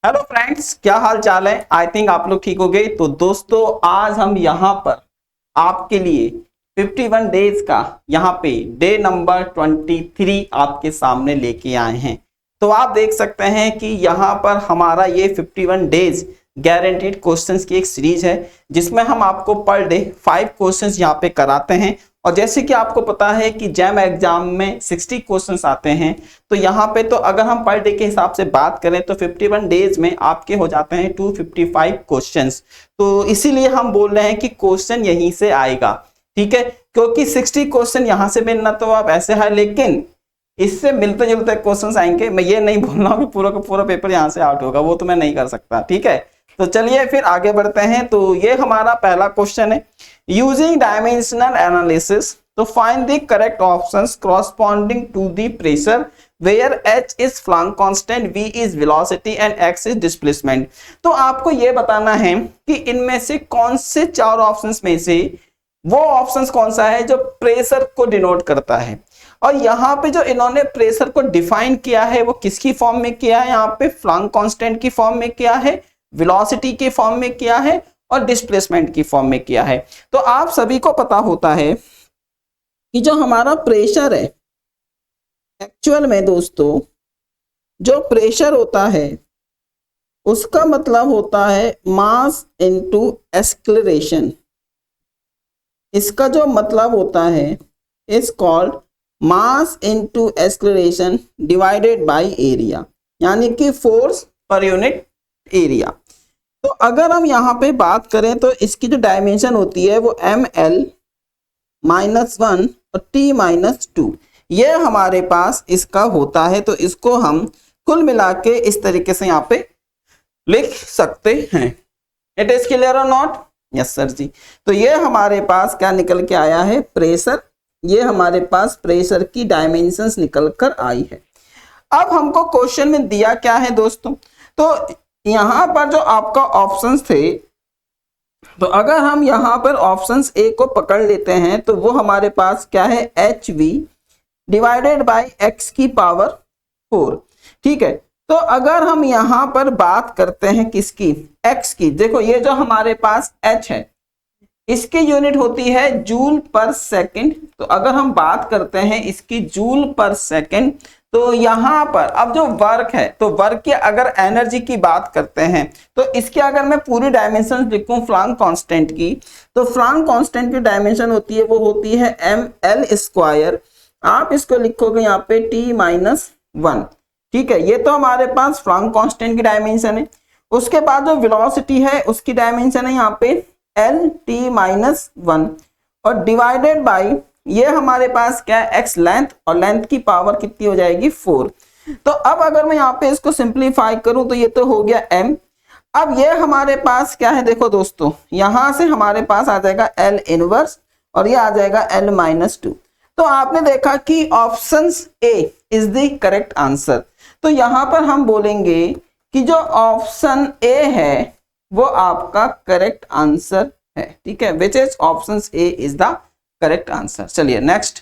Hello friends, क्या हाल चाल है। आई थिंक आप लोग ठीक हो गए। तो दोस्तों, आज हम यहाँ पर आपके लिए 51 डेज का यहाँ पे डे नंबर 23 आपके सामने लेके आए हैं। तो आप देख सकते हैं कि यहाँ पर हमारा ये 51 डेज गारंटीड क्वेश्चंस की एक सीरीज है, जिसमें हम आपको पर डे 5 क्वेश्चंस यहाँ पे कराते हैं। और जैसे कि आपको पता है कि जैम एग्जाम में 60 क्वेश्चंस आते हैं, तो यहाँ पे तो अगर हम पर डे के हिसाब से बात करें तो 51 डेज में आपके हो जाते हैं 255 क्वेश्चंस। तो इसीलिए हम बोल रहे हैं कि क्वेश्चन यहीं से आएगा, ठीक है, क्योंकि 60 क्वेश्चन यहाँ से मिलना तो आप ऐसे है, लेकिन इससे मिलते जुलते क्वेश्चंस आएंगे। मैं ये नहीं बोल रहा हूँ कि पूरा का पूरा पेपर यहाँ से आउट होगा, वो तो मैं नहीं कर सकता, ठीक है। तो चलिए फिर आगे बढ़ते हैं। तो ये हमारा पहला क्वेश्चन है, यूजिंग डायमेंशनल एनालिसिस तो find the correct options corresponding to the pressure where h is Planck constant, v is velocity and x is displacement. तो आपको ये बताना है कि इनमें से कौन से चार ऑप्शंस में से वो ऑप्शंस कौन सा है जो प्रेशर को डिनोट करता है। और यहाँ पे जो इन्होंने प्रेशर को डिफाइन किया है वो किसकी फॉर्म में किया है, यहाँ पे फ्लैंक कांस्टेंट की फॉर्म में किया है, वेलोसिटी के फॉर्म में किया है और डिस्प्लेसमेंट की फॉर्म में किया है। तो आप सभी को पता होता है कि जो हमारा प्रेशर है, एक्चुअल में दोस्तों जो प्रेशर होता है उसका मतलब होता है मास इनटू एक्सेलरेशन। इसका जो मतलब होता है is called mass into acceleration divided by area, यानी कि फोर्स पर यूनिट एरिया। तो अगर हम यहाँ पे बात करें तो इसकी जो डायमेंशन होती है वो ml -1 और t-2 ये हमारे पास इसका होता है। तो इसको हम कुल मिला के इस तरीके से यहाँ पे लिख सकते हैं। इट इज क्लियर और नॉट? यस सर जी। तो ये हमारे पास क्या निकल के आया है, प्रेशर। ये हमारे पास प्रेशर की डायमेंशंस निकल कर आई है। अब हमको क्वेश्चन में दिया क्या है दोस्तों, तो यहाँ पर जो आपका ऑप्शंस थे, तो अगर हम यहाँ पर ऑप्शंस ए को पकड़ लेते हैं तो वो हमारे पास क्या है, HV डिवाइडेड बाय x की पावर 4, ठीक है। तो अगर हम यहाँ पर बात करते हैं किसकी, x की, देखो ये जो हमारे पास h है इसकी यूनिट होती है जूल पर सेकंड। तो अगर हम बात करते हैं इसकी जूल पर सेकंड, तो यहाँ पर अब जो वर्क है, तो वर्क की अगर एनर्जी की बात करते हैं तो इसके अगर मैं पूरी डायमेंशन लिखूं फ्लैंक कांस्टेंट की, तो फ्लैंक कांस्टेंट की डायमेंशन होती है वो होती है ml²। आप इसको लिखोगे यहाँ पे t-1, ठीक है। ये तो हमारे पास फ्लैंक कांस्टेंट की डायमेंशन है। उसके बाद जो वेलोसिटी है उसकी डायमेंशन है यहाँ पे lt-1 और डिवाइडेड बाय ये हमारे पास क्या है, x लेंथ, और लेंथ की पावर कितनी हो जाएगी 4। तो अब अगर मैं यहाँ पे इसको सिंप्लीफाई करूं तो ये तो हो गया m। अब ये हमारे पास क्या है, देखो दोस्तों यहां से हमारे पास आ जाएगा L इनवर्स और ये आ जाएगा L-2। तो आपने देखा कि option A is the correct answer. तो यहां पर हम बोलेंगे कि जो ऑप्शन ए है वो आपका करेक्ट आंसर है, ठीक है, which is option A is the correct answer. चलिए नेक्स्ट।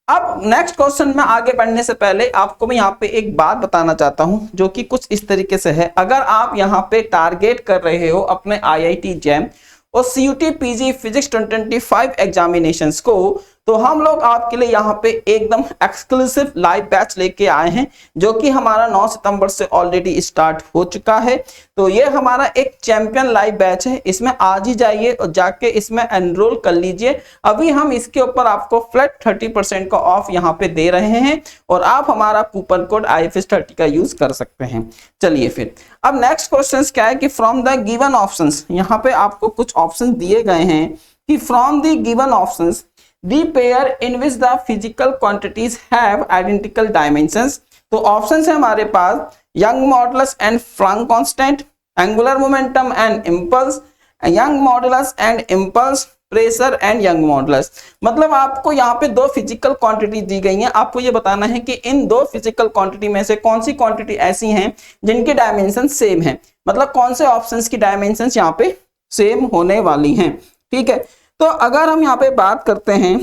अब नेक्स्ट क्वेश्चन में आगे बढ़ने से पहले आपको मैं यहाँ पे एक बात बताना चाहता हूँ जो कि कुछ इस तरीके से है। अगर आप यहाँ पे टारगेट कर रहे हो अपने IIT जैम और CUT PG फिजिक्स 2025 एग्जामिनेशंस को, तो हम लोग आपके लिए यहाँ पे एकदम एक्सक्लूसिव लाइव बैच लेके आए हैं जो कि हमारा 9 सितंबर से ऑलरेडी स्टार्ट हो चुका है। तो ये हमारा एक चैंपियन लाइव बैच है, इसमें आज ही जाइए और जाके इसमें एनरोल कर लीजिए। अभी हम इसके ऊपर आपको फ्लैट 30% का ऑफ यहाँ पे दे रहे हैं और आप हमारा कूपन कोड IFS30 का यूज कर सकते हैं। चलिए फिर अब नेक्स्ट क्वेश्चन क्या है कि फ्रॉम द गिवन ऑप्शंस, यहाँ पे आपको कुछ ऑप्शन दिए गए हैं कि from the given options the pair in which the physical quantities have identical dimensions। तो ऑप्शन है हमारे पास Young modulus and Planck constant, angular momentum and impulse, Young modulus and impulse, pressure and Young modulus. मतलब आपको यहाँ पे दो physical quantity दी गई हैं, आपको ये बताना है कि इन दो फिजिकल क्वांटिटी में से कौन सी क्वांटिटी ऐसी हैं जिनकी डायमेंशन सेम है, मतलब कौन से ऑप्शंस की डायमेंशंस यहाँ पे सेम होने वाली हैं, ठीक है। तो अगर हम यहाँ पे बात करते हैं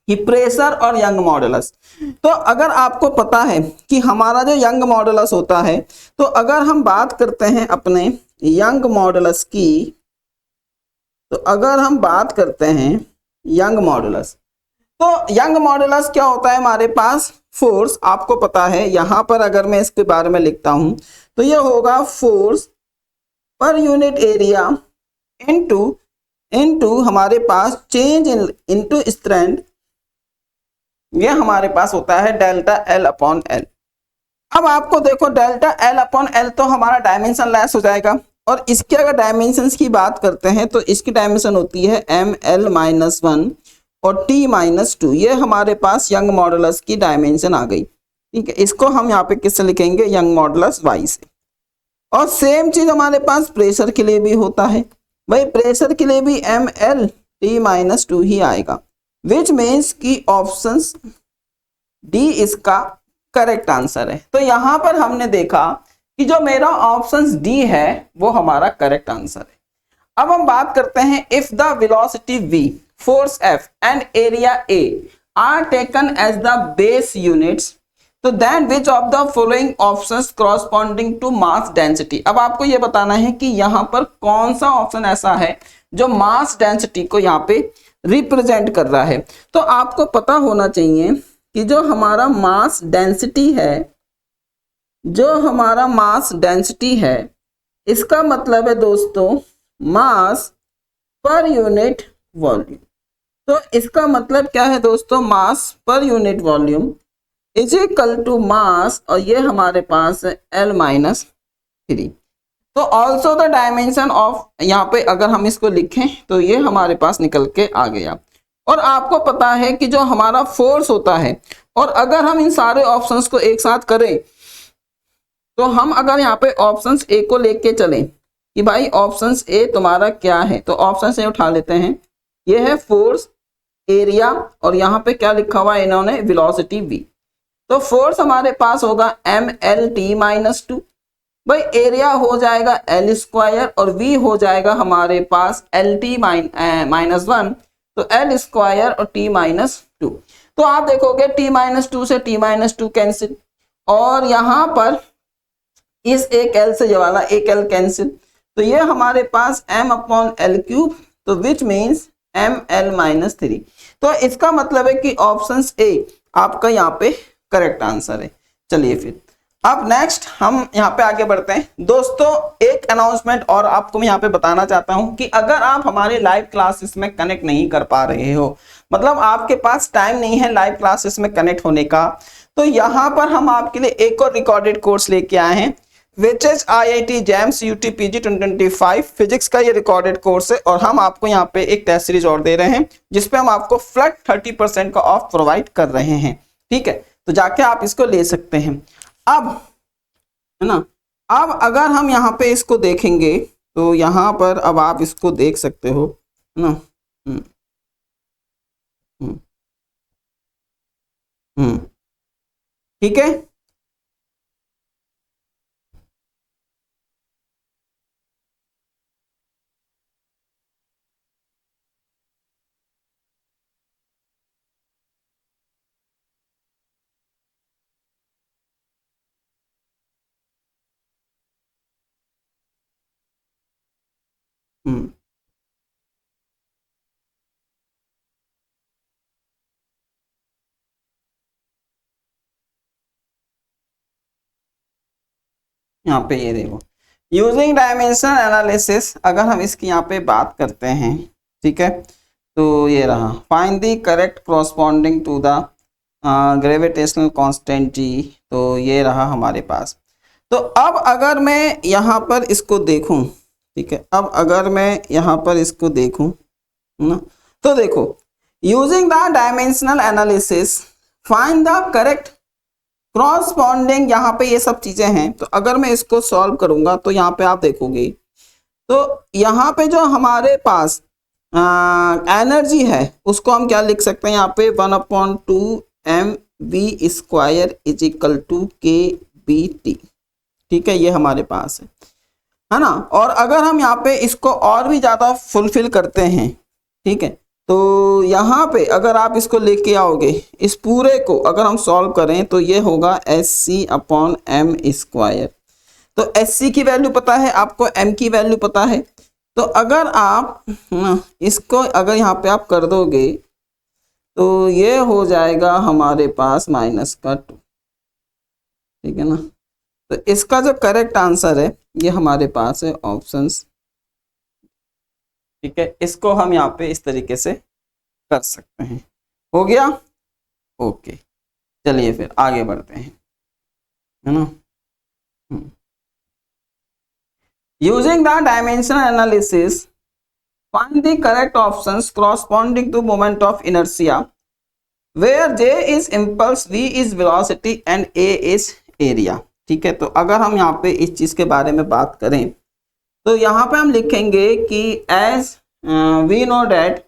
कि प्रेशर और यंग मॉडुलस। तो अगर आपको पता है कि हमारा जो यंग मॉडुलस होता है, तो अगर हम बात करते हैं अपने यंग मॉडुलस की, तो अगर हम बात करते हैं यंग मॉडुलस, तो यंग मॉडुलस क्या होता है हमारे पास, फोर्स आपको पता है। यहां पर अगर मैं इसके बारे में लिखता हूं तो ये होगा force per unit area into हमारे पास चेंज इनटू स्ट्रेंथ, ये हमारे पास होता है डेल्टा एल अपॉन एल। अब आपको देखो डेल्टा एल अपॉन एल तो हमारा डायमेंशन लेस हो जाएगा, और इसके अगर डायमेंशंस की बात करते हैं तो इसकी डायमेंशन होती है एम एल माइनस 1 और टी माइनस 2, ये हमारे पास यंग मॉडुलस की डायमेंशन आ गई। ठीक है, इसको हम यहाँ पे किससे लिखेंगे, यंग मॉडुलस वाई से। और सेम चीज हमारे पास प्रेशर के लिए भी होता है, भाई प्रेशर के लिए भी एम एल टी माइनस 2 ही आएगा, विच मीन्स की ऑप्शन डी इसका करेक्ट आंसर है। तो यहां पर हमने देखा कि जो मेरा ऑप्शन डी है वो हमारा करेक्ट आंसर है। अब हम बात करते हैं, if the velocity v, force f and area a are taken as the base units, तो then which of the following options corresponding to mass density. अब आपको यह बताना है कि यहां पर कौन सा ऑप्शन ऐसा है जो मास डेंसिटी को यहाँ पे रिप्रेजेंट कर रहा है। तो आपको पता होना चाहिए कि जो हमारा मास डेंसिटी है, जो हमारा मास डेंसिटी है, इसका मतलब है दोस्तों मास पर यूनिट वॉल्यूम। तो इसका मतलब क्या है दोस्तों, mass per unit volume is equal to mass, और ये हमारे पास है L माइनस 3। तो ऑल्सो द डायमेंशन ऑफ, यहाँ पे अगर हम इसको लिखें तो ये हमारे पास निकल के आ गया। और आपको पता है कि जो हमारा फोर्स होता है, और अगर हम इन सारे ऑप्शंस को एक साथ करें, तो हम अगर यहाँ पे ऑप्शंस ए को लेके चलें कि भाई ऑप्शंस ए तुम्हारा क्या है, तो ऑप्शंस ए उठा लेते हैं। ये है फोर्स, एरिया, और यहाँ पे क्या लिखा हुआ है इन्होंने, वेलोसिटी v। तो फोर्स हमारे पास होगा एम एल टी माइनस 2, भाई एरिया हो जाएगा एल स्क्वायर, और v हो जाएगा हमारे पास एल टी माइनस 1, तो एल स्क्वायर और टी माइनस 2। तो आप देखोगे टी माइनस 2 से टी माइनस 2 कैंसिल, और यहाँ पर इस एक एल से ये वाला एक एल कैंसिल, तो ये हमारे पास m अपॉन एल क्यूब, तो which means M L minus 3। तो इसका मतलब है कि ऑप्शन ए आपका यहाँ पे करेक्ट आंसर है। चलिए फिर अब नेक्स्ट हम यहाँ पे आगे बढ़ते हैं। दोस्तों एक अनाउंसमेंट और आपको मैं यहाँ पे बताना चाहता हूँ कि अगर आप हमारे लाइव क्लासेस में कनेक्ट नहीं कर पा रहे हो, मतलब आपके पास टाइम नहीं है लाइव क्लासेस में कनेक्ट होने का, तो यहाँ पर हम आपके लिए एक और रिकॉर्डेड कोर्स लेके आए हैं, which is IIT JAMS UT PG 2025 physics का ये रिकॉर्डेड कोर्स है। और हम आपको यहाँ पे एक टेस्ट सीरीज और दे रहे हैं जिसपे हम आपको फ्लैट 30% का ऑफ प्रोवाइड कर रहे हैं। ठीक है, तो जाके आप इसको ले सकते हैं। अब है ना, अब अगर हम यहाँ पे इसको देखेंगे तो यहाँ पर अब आप इसको देख सकते हो, है ना। ठीक है, यहाँ पे ये देखो, यूजिंग डायमेंशन एनालिसिस, अगर हम इसकी यहाँ पे बात करते हैं, ठीक है, तो ये रहा find the correct corresponding to the gravitational constant G, तो ये रहा हमारे पास। तो अब अगर मैं यहाँ पर इसको देखूं, ठीक है, अब अगर मैं यहाँ पर इसको देखूं ना, तो देखो using the dimensional analysis find the correct corresponding, यहाँ पे ये सब चीजें हैं। तो अगर मैं इसको सॉल्व करूंगा तो यहाँ पे आप देखोगे, तो यहाँ पे जो हमारे पास एनर्जी है उसको हम क्या लिख सकते हैं, यहाँ पे 1/2 mv² is equal to kBT। ठीक है, ये हमारे पास है ना। और अगर हम यहाँ पे इसको और भी ज्यादा फुलफिल करते हैं, ठीक है, तो यहाँ पे अगर आप इसको लेके आओगे, इस पूरे को अगर हम सॉल्व करें तो ये होगा SC/m²। तो SC की वैल्यू पता है आपको, M की वैल्यू पता है। तो अगर आप इसको अगर यहाँ पे आप कर दोगे तो ये हो जाएगा हमारे पास -2, ठीक है ना। तो इसका जो करेक्ट आंसर है ये हमारे पास है ऑप्शंस, ठीक है। इसको हम यहाँ पे इस तरीके से कर सकते हैं। हो गया, ओके। चलिए फिर आगे बढ़ते हैं, है ना। Using the dimensional analysis find the correct options corresponding to moment of inertia where J is impulse, V is velocity and A is area, ठीक है। तो अगर हम यहाँ पे इस चीज के बारे में बात करें तो यहाँ पे हम लिखेंगे कि as we know that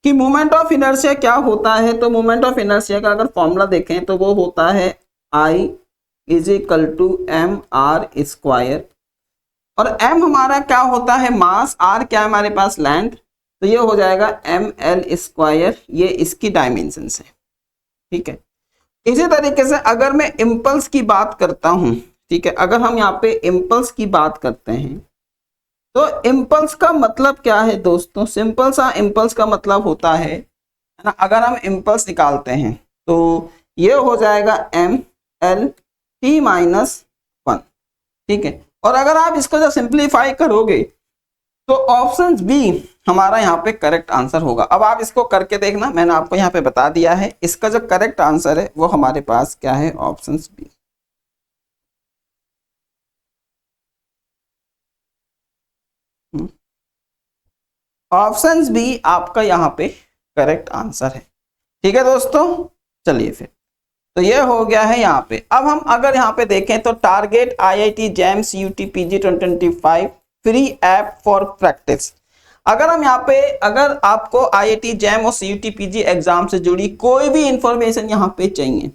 कि मोमेंट ऑफ इनर्शिया क्या होता है। तो मोमेंट ऑफ इनर्शिया का अगर फॉर्मूला देखें तो वो होता है I = mr², और m हमारा क्या होता है, मास, r क्या है हमारे पास, लेंथ। तो ये हो जाएगा ml², ये इसकी डायमेंशंस है, ठीक है। इसी तरीके से अगर मैं इम्पल्स की बात करता हूं, ठीक है, अगर हम यहाँ पे इम्पल्स की बात करते हैं तो इम्पल्स का मतलब क्या है दोस्तों, सिंपल सा इम्पल्स का मतलब होता है ना, अगर हम इम्पल्स निकालते हैं तो ये हो जाएगा mlt-1, ठीक है। और अगर आप इसको जब सिंप्लीफाई करोगे तो ऑप्शन बी हमारा यहाँ पे करेक्ट आंसर होगा। अब आप इसको करके देखना, मैंने आपको यहाँ पे बता दिया है। इसका जो करेक्ट आंसर है वो हमारे पास क्या है, ऑप्शन बी। ऑप्शन बी आपका यहाँ पे करेक्ट आंसर है, ठीक है दोस्तों। चलिए फिर, तो ये हो गया है यहाँ पे। अब हम अगर यहाँ पे देखें तो target IIT JAM CUT PG 2025 free app for practice. अगर हम यहाँ पे, अगर आपको IIT JAM और CUT PG एग्जाम से जुड़ी कोई भी इंफॉर्मेशन यहाँ पे चाहिए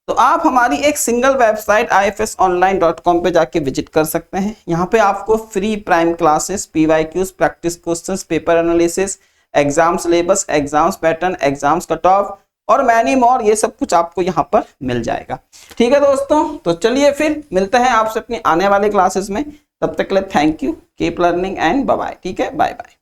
तो आप हमारी एक सिंगल वेबसाइट ifsonline.com पे जाके विजिट कर सकते हैं। यहाँ पे आपको free prime classes, PYQs, practice questions, paper analysis, exam syllabus, exams pattern, exams cut off और मैनी मोर, ये सब कुछ आपको यहाँ पर मिल जाएगा, ठीक है दोस्तों। तो चलिए फिर मिलते हैं आपसे अपनी आने वाले क्लासेस में। तब तक के लिए thank you, keep learning and bye bye, ठीक है, बाय बाय।